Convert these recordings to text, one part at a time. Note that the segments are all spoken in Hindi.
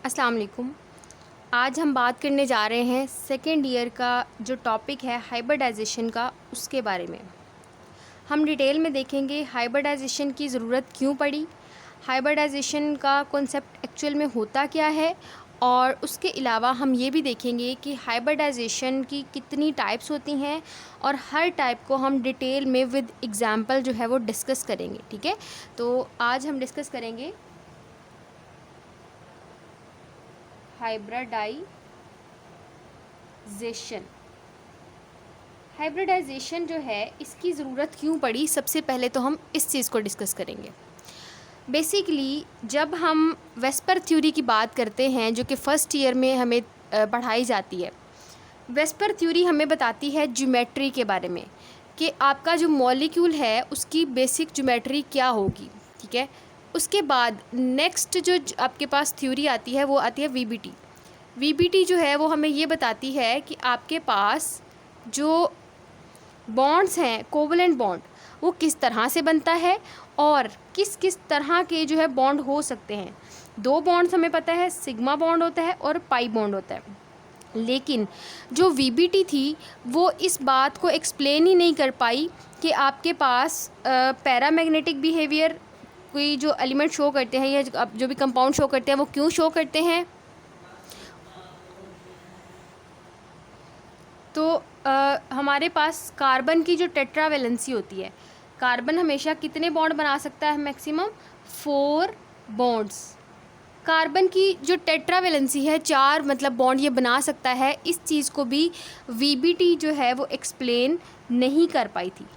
अस्सलाम वालेकुम। आज हम बात करने जा रहे हैं सेकेंड ईयर का जो टॉपिक है हाइब्रिडाइजेशन का, उसके बारे में हम डिटेल में देखेंगे। हाइब्रिडाइजेशन की ज़रूरत क्यों पड़ी, हाइब्रिडाइजेशन का कॉन्सेप्ट एक्चुअल में होता क्या है, और उसके अलावा हम ये भी देखेंगे कि हाइब्रिडाइजेशन की कितनी टाइप्स होती हैं और हर टाइप को हम डिटेल में विद एग्जांपल जो है वो डिस्कस करेंगे। ठीक है, तो आज हम डिस्कस करेंगे हाइब्रिडाइजेशन जो है इसकी ज़रूरत क्यों पड़ी। सबसे पहले तो हम इस चीज़ को डिस्कस करेंगे। बेसिकली जब हम वेस्पर थ्योरी की बात करते हैं, जो कि फ़र्स्ट ईयर में हमें पढ़ाई जाती है, वेस्पर थ्योरी हमें बताती है ज्योमेट्री के बारे में कि आपका जो मॉलिक्यूल है उसकी बेसिक ज्योमेट्री क्या होगी। ठीक है, उसके बाद नेक्स्ट जो आपके पास थ्योरी आती है वो आती है वीबीटी। वीबीटी जो है वो हमें ये बताती है कि आपके पास जो बॉन्ड्स हैं, कोवलेंट बॉन्ड, वो किस तरह से बनता है और किस किस तरह के जो है बॉन्ड हो सकते हैं। दो बॉन्ड्स हमें पता है, सिग्मा बॉन्ड होता है और पाई बॉन्ड होता है। लेकिन जो वीबीटी थी वो इस बात को एक्सप्लेन ही नहीं कर पाई कि आपके पास पैरामैग्नेटिक बिहेवियर कोई जो एलिमेंट शो करते हैं या जो भी कंपाउंड शो करते हैं वो क्यों शो करते हैं। तो हमारे पास कार्बन की जो टेट्रावैलेंसी होती है, कार्बन हमेशा कितने बॉन्ड बना सकता है, मैक्सिमम 4 बॉन्ड्स। कार्बन की जो टेट्रावैलेंसी है, 4 मतलब बॉन्ड ये बना सकता है, इस चीज़ को भी वीबीटी जो है वो एक्सप्लेन नहीं कर पाई थी।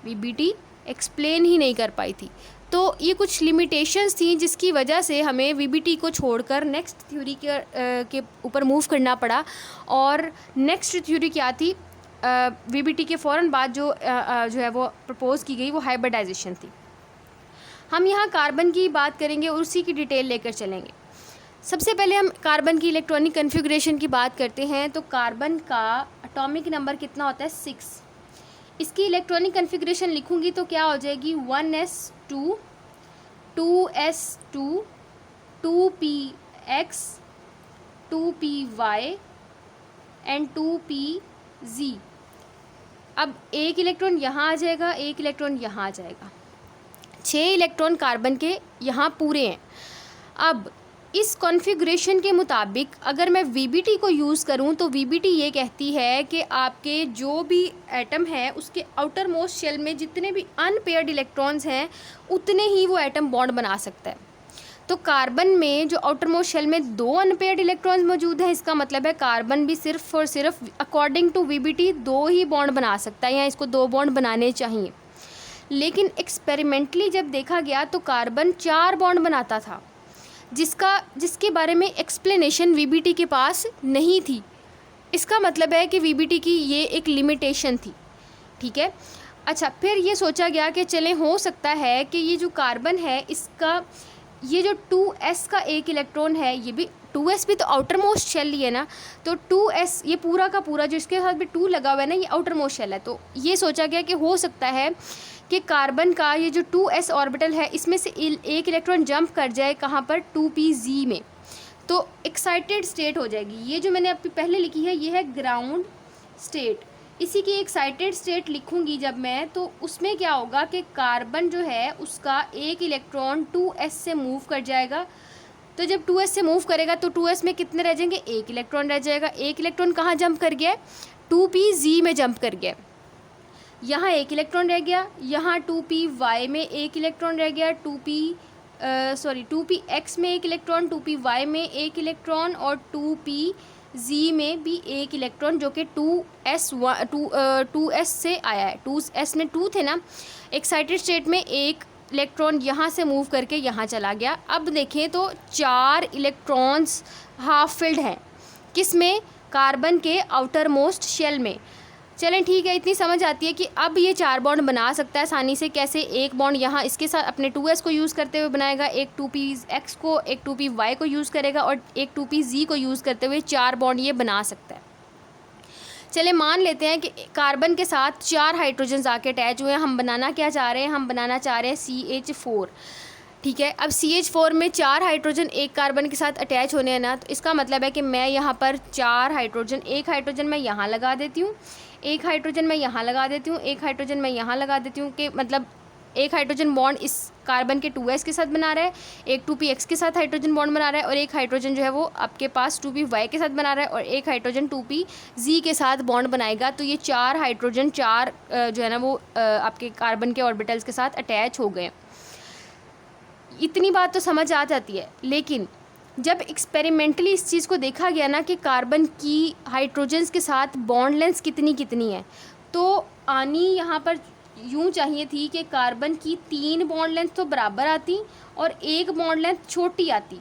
वीबीटी एक्सप्लेन ही नहीं कर पाई थी। तो ये कुछ लिमिटेशंस थी जिसकी वजह से हमें वीबीटी को छोड़कर नेक्स्ट थ्योरी के ऊपर मूव करना पड़ा। और नेक्स्ट थ्योरी क्या थी, वीबीटी के फ़ौरन बाद जो है वो प्रपोज़ की गई वो हाइब्रिडाइजेशन थी। हम यहाँ कार्बन की बात करेंगे और उसी की डिटेल लेकर चलेंगे। सबसे पहले हम कार्बन की इलेक्ट्रॉनिक कन्फिग्रेशन की बात करते हैं। तो कार्बन का एटॉमिक नंबर कितना होता है, 6। इसकी इलेक्ट्रॉनिक कन्फिग्रेशन लिखूंगी तो क्या हो जाएगी, 1s2 2s2 2px 2py and 2pz। अब एक इलेक्ट्रॉन यहाँ आ जाएगा, एक इलेक्ट्रॉन यहाँ आ जाएगा, 6 इलेक्ट्रॉन कार्बन के यहाँ पूरे हैं। अब इस कॉन्फ़िगरेशन के मुताबिक अगर मैं वीबीटी को यूज़ करूं तो वीबीटी ये कहती है कि आपके जो भी एटम है उसके आउटर मोस्ट शेल में जितने भी अनपेयर्ड इलेक्ट्रॉन्स हैं उतने ही वो एटम बॉन्ड बना सकता है। तो कार्बन में जो आउटर मोस्ट शेल में 2 अनपेयर्ड इलेक्ट्रॉन्स मौजूद हैं, इसका मतलब है कार्बन भी सिर्फ और सिर्फ अकॉर्डिंग टू वीबीटी 2 ही बॉन्ड बना सकता है, या इसको 2 बॉन्ड बनाने चाहिए। लेकिन एक्सपेरिमेंटली जब देखा गया तो कार्बन 4 बॉन्ड बनाता था, जिसके बारे में एक्सप्लेनेशन वीबीटी के पास नहीं थी। इसका मतलब है कि वीबीटी की ये एक लिमिटेशन थी। ठीक है, अच्छा, फिर ये सोचा गया कि चलें हो सकता है कि ये जो कार्बन है इसका ये जो 2s का एक इलेक्ट्रॉन है, ये भी 2s भी तो आउटर मोस्ट शेल ही है ना, तो 2s ये पूरा का पूरा जो इसके साथ भी 2 लगा हुआ है ना, ये आउटर मोस्ट शेल है। तो ये सोचा गया कि हो सकता है कि कार्बन का ये जो 2s ऑर्बिटल है इसमें से एक इलेक्ट्रॉन जंप कर जाए कहाँ पर, 2pz में, तो एक्साइटेड स्टेट हो जाएगी। ये जो मैंने अभी पहले लिखी है ये है ग्राउंड स्टेट, इसी की एक्साइटेड स्टेट लिखूंगी जब मैं, तो उसमें क्या होगा कि कार्बन जो है उसका एक इलेक्ट्रॉन 2s से मूव कर जाएगा। तो जब 2s से मूव करेगा तो 2s में कितने रह जाएंगे, एक इलेक्ट्रॉन रह जाएगा। एक इलेक्ट्रॉन कहाँ जंप कर गया है, 2pz में जंप कर गया, यहाँ एक इलेक्ट्रॉन रह गया, यहाँ 2py में एक इलेक्ट्रॉन रह गया, 2px में एक इलेक्ट्रॉन, 2py में एक इलेक्ट्रॉन और 2pz में भी एक इलेक्ट्रॉन, जो कि 2s से आया है। 2s में 2 थे ना, एक्साइटेड स्टेट में एक इलेक्ट्रॉन यहाँ से मूव करके यहाँ चला गया। अब देखें तो 4 इलेक्ट्रॉन्स हाफ फिल्ड हैं, किस में, कार्बन के आउटर मोस्ट शेल में। चलें ठीक है, इतनी समझ आती है कि अब ये 4 बॉन्ड बना सकता है आसानी से। कैसे, एक बॉन्ड यहाँ इसके साथ अपने 2s को यूज़ करते हुए बनाएगा, एक 2px को, एक 2py को यूज़ करेगा और एक 2pz को यूज़ करते हुए 4 बॉन्ड ये बना सकता है। चले मान लेते हैं कि कार्बन के साथ 4 हाइड्रोजन आके अटैच हुए हैं। हम बनाना क्या चाह रहे हैं, हम बनाना चाह रहे हैं CH4। ठीक है। अब CH4 में 4 हाइड्रोजन एक कार्बन के साथ अटैच होने हैं ना, तो इसका मतलब है कि मैं यहाँ पर 4 हाइड्रोजन, एक हाइड्रोजन मैं यहाँ लगा देती हूँ, एक हाइड्रोजन मैं यहाँ लगा देती हूँ, एक हाइड्रोजन मैं यहाँ लगा देती हूँ, कि मतलब एक हाइड्रोजन बॉन्ड इस कार्बन के 2s के साथ बना रहा है, एक 2px के साथ हाइड्रोजन बॉन्ड बना रहा है, और एक हाइड्रोजन जो है वो आपके पास 2py के साथ बना रहा है, और एक हाइड्रोजन 2pz के साथ बॉन्ड बनाएगा। तो ये 4 हाइड्रोजन 4 जो है ना वो आपके कार्बन के ऑर्बिटल्स के साथ अटैच हो गए। इतनी बात तो समझ आ जाती है, लेकिन जब एक्सपेरिमेंटली इस चीज़ को देखा गया ना कि कार्बन की हाइड्रोजन्स के साथ बॉन्ड लेंथ कितनी कितनी है, तो आनी यहाँ पर यूँ चाहिए थी कि कार्बन की 3 बॉन्ड लेंथ तो बराबर आती और एक बॉन्ड लेंथ छोटी आती।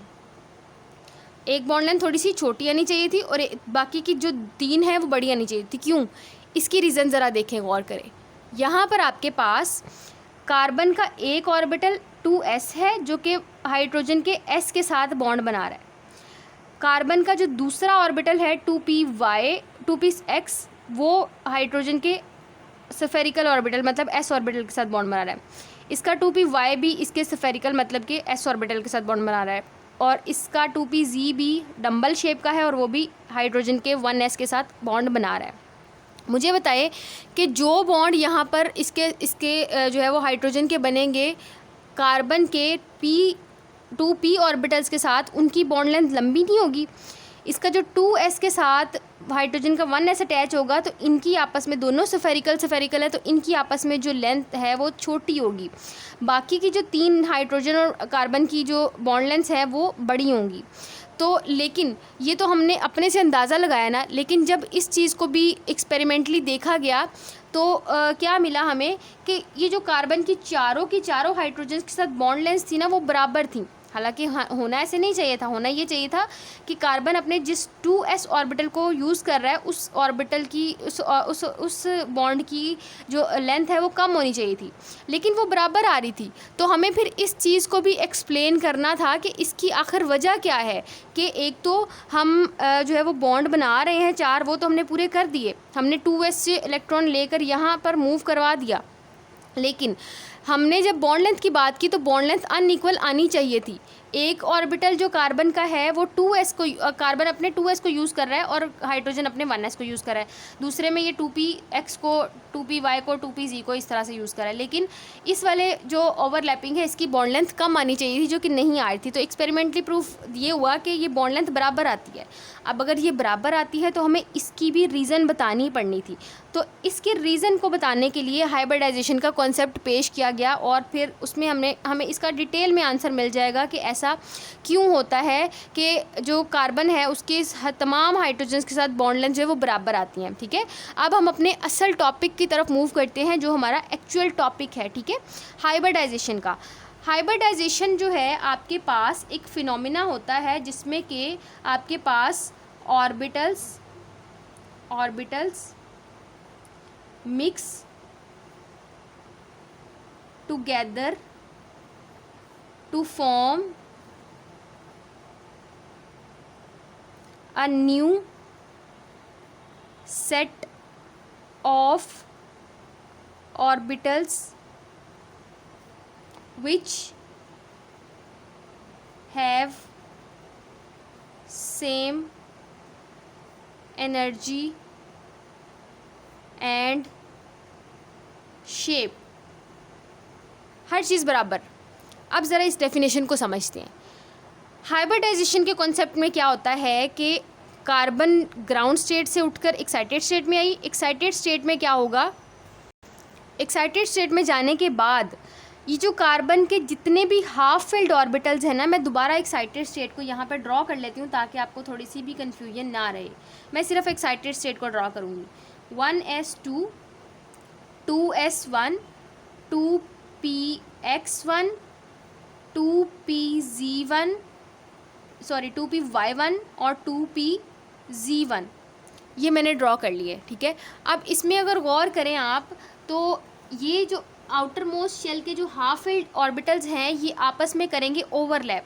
एक बॉन्ड लेंथ थोड़ी सी छोटी आनी चाहिए थी और बाकी की जो 3 है वो बड़ी आनी चाहिए थी। क्यों? इसकी रीज़न ज़रा देखें, गौर करें। यहाँ पर आपके पास कार्बन का एक ऑर्बिटल 2s है जो कि हाइड्रोजन के s के साथ बॉन्ड बना रहा है। कार्बन का जो दूसरा ऑर्बिटल है 2px वो हाइड्रोजन के स्फेरिकल ऑर्बिटल मतलब s ऑर्बिटल के साथ बॉन्ड बना रहा है। इसका 2py भी इसके स्फेरिकल मतलब के s ऑर्बिटल के साथ बॉन्ड बना रहा है, और इसका 2pz भी डम्बल शेप का है और वो भी हाइड्रोजन के 1s के साथ बॉन्ड बना रहा है। मुझे बताइए कि जो बॉन्ड यहाँ पर इसके जो है वो हाइड्रोजन के बनेंगे कार्बन के 2p ऑर्बिटल्स के साथ, उनकी बॉन्ड लेंथ लंबी नहीं होगी। इसका जो 2s के साथ हाइड्रोजन का 1s अटैच होगा तो इनकी आपस में, दोनों स्फेरिकल है, तो इनकी आपस में जो लेंथ है वो छोटी होगी। बाकी की जो 3 हाइड्रोजन और कार्बन की जो बॉन्ड लेंथ है वो बड़ी होंगी। तो लेकिन ये तो हमने अपने से अंदाज़ा लगाया ना, लेकिन जब इस चीज़ को भी एक्सपेरिमेंटली देखा गया तो क्या मिला हमें कि ये जो कार्बन की चारों हाइड्रोजन के साथ बॉन्ड लेंथ थी ना वो बराबर थी। हालांकि होना ऐसे नहीं चाहिए था, होना ये चाहिए था कि कार्बन अपने जिस 2s ऑर्बिटल को यूज़ कर रहा है उस ऑर्बिटल की उस बॉन्ड की जो लेंथ है वो कम होनी चाहिए थी, लेकिन वो बराबर आ रही थी। तो हमें फिर इस चीज़ को भी एक्सप्लेन करना था कि इसकी आखिर वजह क्या है। कि एक तो हम जो है वो बॉन्ड बना रहे हैं 4, वो तो हमने पूरे कर दिए, हमने 2s से इलेक्ट्रॉन लेकर यहाँ पर मूव करवा दिया, लेकिन हमने जब बॉन्ड लेंथ की बात की तो बॉन्ड लेंथ अनइक्वल आनी चाहिए थी। एक ऑर्बिटल जो कार्बन का है वो 2s को, कार्बन अपने 2s को यूज़ कर रहा है और हाइड्रोजन अपने 1s को यूज़ कर रहा है। दूसरे में ये 2px को, 2py को, 2pz को इस तरह से यूज़ कर रहा है, लेकिन इस वाले जो ओवरलैपिंग है इसकी बॉन्ड लेंथ कम आनी चाहिए थी जो कि नहीं आ रही थी। तो एक्सपेरिमेंटली प्रूफ ये हुआ कि ये बॉन्ड लेंथ बराबर आती है। अब अगर ये बराबर आती है तो हमें इसकी भी रीज़न बतानी पड़नी थी। तो इसके रीज़न को बताने के लिए हाइब्रिडाइजेशन का कॉन्सेप्ट पेश किया गया और फिर उसमें हमें इसका डिटेल में आंसर मिल जाएगा कि ऐसा क्यों होता है कि जो कार्बन है उसके तमाम हाइड्रोजन के साथ बॉन्ड लेंथ जो है वो बराबर आती हैं। ठीक है, अब हम अपने असल टॉपिक की तरफ मूव करते हैं जो हमारा एक्चुअल टॉपिक है। ठीक है, हाइब्रिडाइजेशन का। हाइब्रिडाइजेशन जो है आपके पास एक फिनोमिना होता है जिसमें कि आपके पास orbitals mix together to form a new set of orbitals which have same energy and shape। हर चीज़ बराबर। अब ज़रा इस डेफिनेशन को समझते हैं। हाइब्रिडाइजेशन के कॉन्सेप्ट में क्या होता है कि कार्बन ग्राउंड स्टेट से उठकर एक्साइटेड स्टेट में आई। एक्साइटेड स्टेट में क्या होगा, एक्साइटेड स्टेट में जाने के बाद ये जो कार्बन के जितने भी हाफ फिल्ड ऑर्बिटल्स हैं ना, मैं दोबारा एक्साइटेड स्टेट को यहाँ पर ड्रॉ कर लेती हूँ ताकि आपको थोड़ी सी भी कन्फ्यूजन ना रहे। मैं सिर्फ एक्साइटेड स्टेट को ड्रॉ करूँगी। 1s2, 2s1, 2px1, 2pz1, sorry 2py1 और 2pz1, ये मैंने ड्रॉ कर लिए। ठीक है, अब इसमें अगर गौर करें आप तो ये जो आउटर मोस्ट शेल के जो हाफ फिल्ड ऑर्बिटल्स हैं ये आपस में करेंगे ओवरलैप।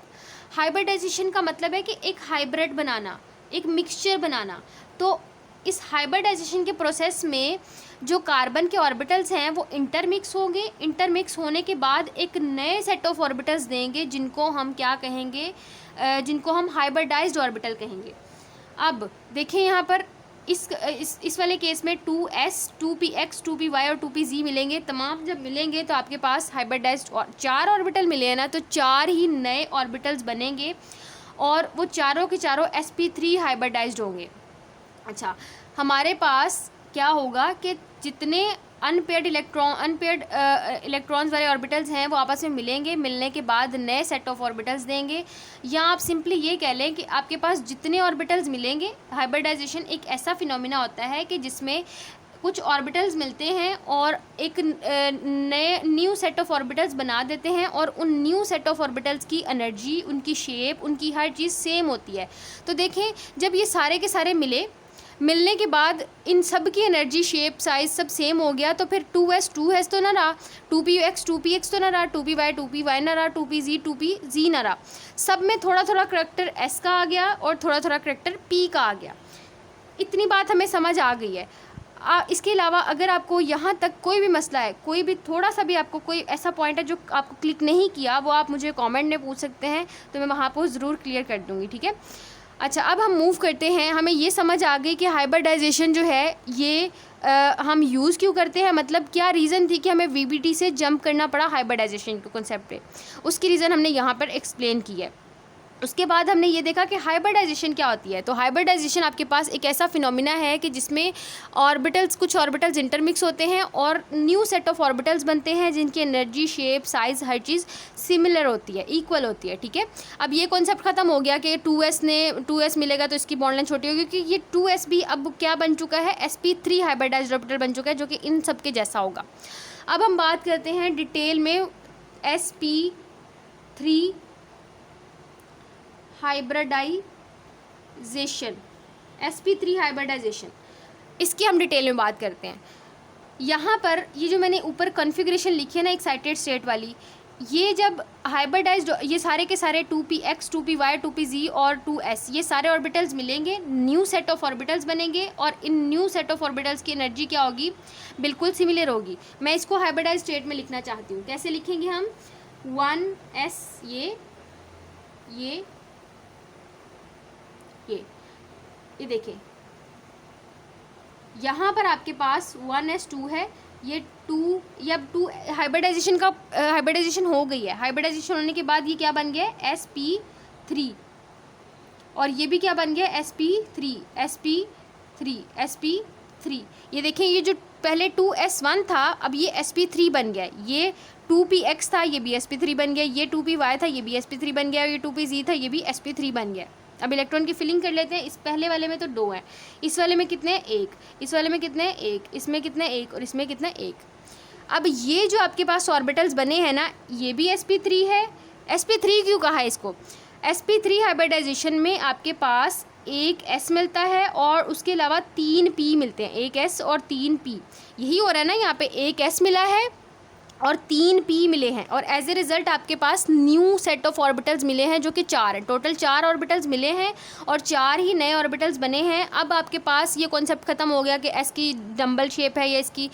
हाइब्रिडाइजेशन का मतलब है कि एक हाइब्रिड बनाना, एक मिक्सचर बनाना। तो इस हाइब्रिडाइजेशन के प्रोसेस में जो कार्बन के ऑर्बिटल्स हैं वो इंटरमिक्स होंगे, इंटरमिक्स होने के बाद एक नए सेट ऑफ ऑर्बिटल्स देंगे जिनको हम क्या कहेंगे, जिनको हम हाइब्रिडाइज्ड ऑर्बिटल कहेंगे। अब देखें यहाँ पर इस वाले केस में 2s 2px 2py और 2pz मिलेंगे। तमाम जब मिलेंगे तो आपके पास हाइब्रिडाइज्ड चार ऑर्बिटल मिले हैं ना, तो चार ही नए ऑर्बिटल्स बनेंगे और वो चारों के चारों sp3 हाइब्रिडाइज्ड होंगे। अच्छा, हमारे पास क्या होगा कि जितने अनपेयर्ड इलेक्ट्रॉन्स वाले ऑर्बिटल्स हैं वो आपस में मिलेंगे, मिलने के बाद नए सेट ऑफ ऑर्बिटल्स देंगे। या आप सिंपली ये कह लें कि आपके पास जितने ऑर्बिटल्स मिलेंगे, हाइब्रिडाइजेशन एक ऐसा फिनोमिना होता है कि जिसमें कुछ ऑर्बिटल्स मिलते हैं और एक नए न्यू सेट ऑफ ऑर्बिटल्स बना देते हैं और उन न्यू सेट ऑफ ऑर्बिटल्स की एनर्जी, उनकी शेप, उनकी हर चीज़ सेम होती है। तो देखें, जब ये सारे के सारे मिलने के बाद इन सब की एनर्जी, शेप, साइज़ सब सेम हो गया, तो फिर 2s तो ना रहा, 2px तो ना रहा, 2py ना रहा, 2pz ना रहा। सब में थोड़ा थोड़ा करैक्टर s का आ गया और थोड़ा थोड़ा करैक्टर p का आ गया। इतनी बात हमें समझ आ गई है। इसके अलावा अगर आपको यहाँ तक कोई भी मसला है, कोई भी थोड़ा सा भी आपको कोई ऐसा पॉइंट है जो आपको क्लिक नहीं किया, वो आप मुझे कमेंट में पूछ सकते हैं, तो मैं वहाँ पर ज़रूर क्लियर कर दूँगी, ठीक है। अच्छा, अब हम मूव करते हैं। हमें ये समझ आ गई कि हाइब्रिडाइजेशन जो है ये हम यूज़ क्यों करते हैं, मतलब क्या रीज़न थी कि हमें वीबीटी से जंप करना पड़ा हाइब्रिडाइजेशन के कॉन्सेप्ट पे। उसकी रीज़न हमने यहाँ पर एक्सप्लेन की है। उसके बाद हमने ये देखा कि हाइब्रिडाइजेशन क्या होती है। तो हाइब्रिडाइजेशन आपके पास एक ऐसा फिनोमिना है कि जिसमें कुछ ऑर्बिटल्स इंटरमिक्स होते हैं और न्यू सेट ऑफ ऑर्बिटल्स बनते हैं जिनकी एनर्जी, शेप, साइज़, हर चीज़ सिमिलर होती है, इक्वल होती है, ठीक है। अब ये कॉन्सेप्ट ख़त्म हो गया कि 2s मिलेगा तो इसकी बॉन्ड लेंथ छोटी होगी, क्योंकि ये 2s भी अब क्या बन चुका है, sp3 हाइब्रिडाइज्ड ऑर्बिटल बन चुका है, जो कि इन सब के जैसा होगा। अब हम बात करते हैं डिटेल में sp3 हाइब्रिडाइजेशन, sp3 हाइब्रिडाइजेशन, इसकी हम डिटेल में बात करते हैं। यहाँ पर ये जो मैंने ऊपर कॉन्फ़िगरेशन लिखी है ना, एक्साइटेड स्टेट वाली, ये जब हाइब्रिडाइज्ड, ये सारे के सारे 2px 2py 2pz और 2s, ये सारे ऑर्बिटल्स मिलेंगे, न्यू सेट ऑफ ऑर्बिटल्स बनेंगे और इन न्यू सेट ऑफ ऑर्बिटल्स की एनर्जी क्या होगी, बिल्कुल सिमिलर होगी। मैं इसको हाइब्रिडाइज्ड स्टेट में लिखना चाहती हूँ। कैसे लिखेंगे हम, 1s ये देखिए, यहाँ पर आपके पास 1s2 है, ये 2 हाइब्रिडाइजेशन हो गई है। हाइब्रिडाइजेशन होने के बाद ये क्या बन गया, sp3, और ये भी क्या बन गया, sp3। ये देखें, ये जो पहले 2s1 था, अब ये sp3 बन गया। ये 2px था, ये भी sp3 बन गया। ये 2py था, ये भी sp3 बन गया। और ये 2pz था, ये भी sp3 बन गया। अब इलेक्ट्रॉन की फिलिंग कर लेते हैं। इस पहले वाले में तो 2 हैं, इस वाले में कितने, 1, इस वाले में कितने, 1, इसमें कितने, 1, और इसमें कितने, 1। अब ये जो आपके पास ऑर्बिटल्स बने हैं ना, ये भी sp3 है। sp3 क्यों कहा है इसको, sp3 हाइब्रिडाइजेशन में आपके पास एक s मिलता है और उसके अलावा 3 p मिलते हैं, एक s और 3 p। यही हो रहा है ना, यहाँ पे एक s मिला है और 3 p मिले हैं, और एज ए रिज़ल्ट आपके पास न्यू सेट ऑफ ऑर्बिटल्स मिले हैं जो कि 4 हैं। टोटल 4 ऑर्बिटल्स मिले हैं और 4 ही नए ऑर्बिटल्स बने हैं। अब आपके पास ये कॉन्सेप्ट ख़त्म हो गया कि एस की डम्बल शेप है या इसकी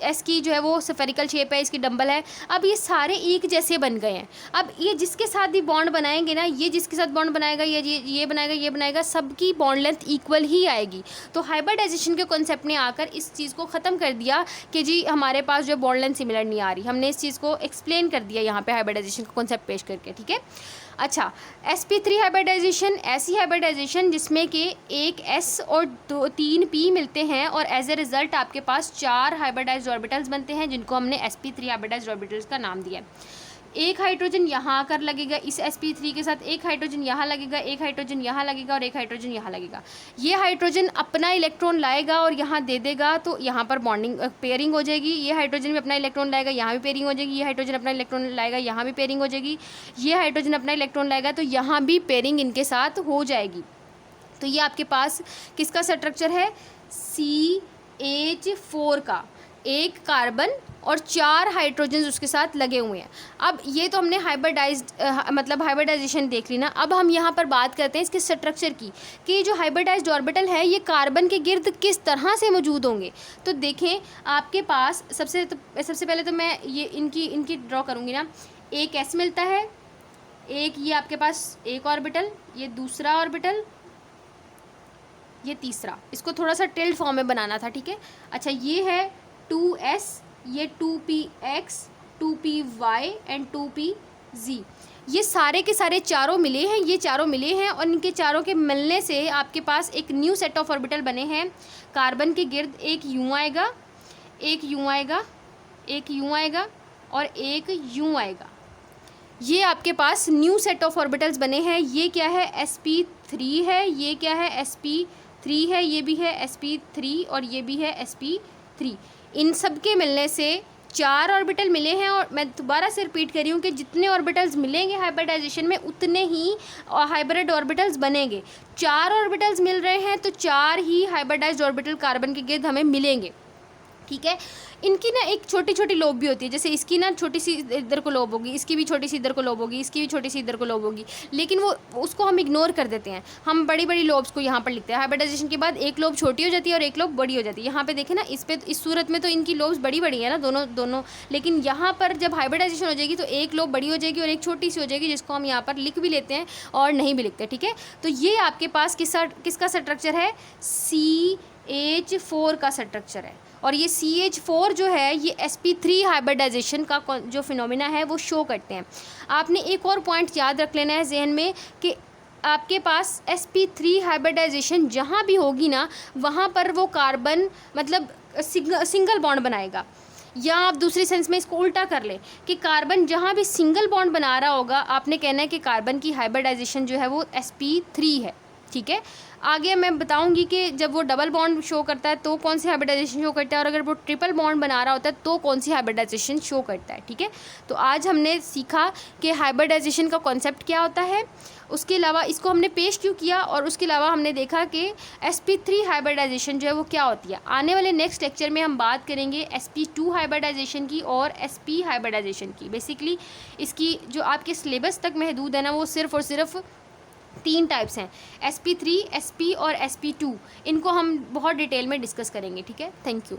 एस की जो है वो स्फेरिकल शेप है, इसकी डम्बल है। अब ये सारे एक जैसे बन गए हैं। अब ये जिसके साथ भी बॉन्ड बनाएंगे ना, ये जिसके साथ बॉन्ड बनाएगा, ये बनाएगा, सबकी बॉन्ड लेंथ इक्वल ही आएगी। तो हाइब्रिडाइजेशन के कॉन्सेप्ट ने आकर इस चीज़ को ख़त्म कर दिया कि जी हमारे पास जो बॉन्ड लेंथ सिमिलर नहीं आ रही। हमने इस चीज़ को एक्सप्लेन कर दिया यहाँ पे हाइब्रिडाइजेशन का कॉन्सेप्ट पेश करके, ठीक है। अच्छा, sp3 हाइब्रिडाइजेशन ऐसी हाइब्रिडाइजेशन जिसमें कि एक s और 3 p मिलते हैं और एज ए रिज़ल्ट आपके पास 4 हाइब्रिडाइज्ड ऑर्बिटल्स बनते हैं जिनको हमने sp3 हाइब्रिडाइज्ड ऑर्बिटल्स का नाम दिया है। एक हाइड्रोजन यहाँ आकर लगेगा इस sp3 के साथ, एक हाइड्रोजन यहाँ लगेगा, एक हाइड्रोजन यहाँ लगेगा और एक हाइड्रोजन यहाँ लगेगा। ये हाइड्रोजन अपना इलेक्ट्रॉन लाएगा और यहाँ दे देगा, तो यहाँ पर बॉन्डिंग पेयरिंग हो जाएगी। ये हाइड्रोजन भी अपना इलेक्ट्रॉन लाएगा, यहाँ भी पेयरिंग हो जाएगी। ये हाइड्रोजन अपना इलेक्ट्रॉन लाएगा, यहाँ भी पेयरिंग हो जाएगी। ये हाइड्रोजन अपना इलेक्ट्रॉन लाएगा तो यहाँ भी पेयरिंग इनके साथ हो जाएगी। तो ये आपके पास किसका स्ट्रक्चर है, CH4 का। एक कार्बन और 4 हाइड्रोजन उसके साथ लगे हुए हैं। अब ये तो हमने हाइब्रिडाइजेशन देख ली ना। अब हम यहाँ पर बात करते हैं इसके स्ट्रक्चर की, कि जो हाइब्रिडाइज्ड ऑर्बिटल है ये कार्बन के गिर्द किस तरह से मौजूद होंगे। तो देखें आपके पास सबसे पहले तो मैं ये इनकी ड्रॉ करूँगी ना। एक ऐसे मिलता है, एक ये आपके पास एक ऑर्बिटल, ये दूसरा ऑर्बिटल, ये तीसरा। इसको थोड़ा सा टिल्ट फॉर्म में बनाना था, ठीक है। अच्छा, ये है 2s, ये 2px, 2py एंड 2pz। ये सारे के सारे चारों मिले हैं, ये चारों मिले हैं, और इनके चारों के मिलने से आपके पास एक न्यू सेट ऑफ ऑर्बिटल बने हैं। कार्बन के गिर्द एक यूं आएगा, एक यूं आएगा, एक यूं आएगा और एक यूं आएगा। ये आपके पास न्यू सेट ऑफ ऑर्बिटल्स बने हैं। ये क्या है, sp3 है, ये क्या है, sp3 है, ये भी है sp3 और ये भी है sp3। इन सब के मिलने से 4 ऑर्बिटल मिले हैं। और मैं दोबारा से रिपीट कर रही हूँ कि जितने ऑर्बिटल्स मिलेंगे हाइब्रिडाइजेशन में उतने ही हाइब्रिड ऑर्बिटल्स बनेंगे। 4 ऑर्बिटल्स मिल रहे हैं तो 4 ही हाइब्रिडाइज्ड ऑर्बिटल कार्बन के गिर्द हमें मिलेंगे, ठीक है। इनकी ना एक छोटी छोटी लोब भी होती है, जैसे इसकी ना छोटी सी इधर को लोब होगी, इसकी भी छोटी सी इधर को लोब होगी, इसकी भी छोटी सी इधर को लोब होगी, लेकिन वो उसको हम इग्नोर कर देते हैं। हम बड़ी बड़ी लोब्स को यहाँ पर लिखते हैं। हाइब्रिडाइजेशन के बाद एक लोब छोटी हो जाती है और एक लोब बड़ी हो जाती है। यहाँ पे देखें ना, इस सूरत में तो इनकी लोब्स बड़ी बड़ी है ना, दोनों। लेकिन यहाँ पर जब हाइब्रिडाइजेशन हो जाएगी तो एक लोब बड़ी हो जाएगी और एक छोटी सी हो जाएगी, जिसको हम यहाँ पर लिख भी लेते हैं और नहीं भी लिखते, ठीक है। तो ये आपके पास किसका स्ट्रक्चर है, CH4 का स्ट्रक्चर है। और ये CH4 जो है ये sp3 हाइब्रिडाइजेशन का जो फिनोमिना है वो शो करते हैं। आपने एक और पॉइंट याद रख लेना है जहन में कि आपके पास sp3 हाइब्रिडाइजेशन जहाँ भी होगी ना, वहाँ पर वो कार्बन मतलब सिंगल बॉन्ड बनाएगा। या आप दूसरी सेंस में इसको उल्टा कर लें कि कार्बन जहाँ भी सिंगल बॉन्ड बना रहा होगा, आपने कहना है कि कार्बन की हाइब्रिडाइजेशन जो है वो sp3 है, ठीक है। आगे मैं बताऊंगी कि जब वो डबल बॉन्ड शो करता है तो कौन सी हाइब्रिडाइजेशन शो करता है, और अगर वो ट्रिपल बॉन्ड बना रहा होता है तो कौन सी हाइब्रिडाइजेशन शो करता है, ठीक है। तो आज हमने सीखा कि हाइब्रिडाइजेशन का कॉन्सेप्ट क्या होता है, उसके अलावा इसको हमने पेश क्यों किया, और उसके अलावा हमने देखा कि sp3 हाइब्रिडाइजेशन जो है वो क्या होती है। आने वाले नेक्स्ट लेक्चर में हम बात करेंगे sp2 हाइब्रिडाइजेशन की और sp हाइब्रिडाइजेशन की। बेसिकली इसकी जो आपके सिलेबस तक महदूद है ना, वो सिर्फ और सिर्फ 3 टाइप्स हैं, sp3, sp और sp2। इनको हम बहुत डिटेल में डिस्कस करेंगे, ठीक है। Thank you.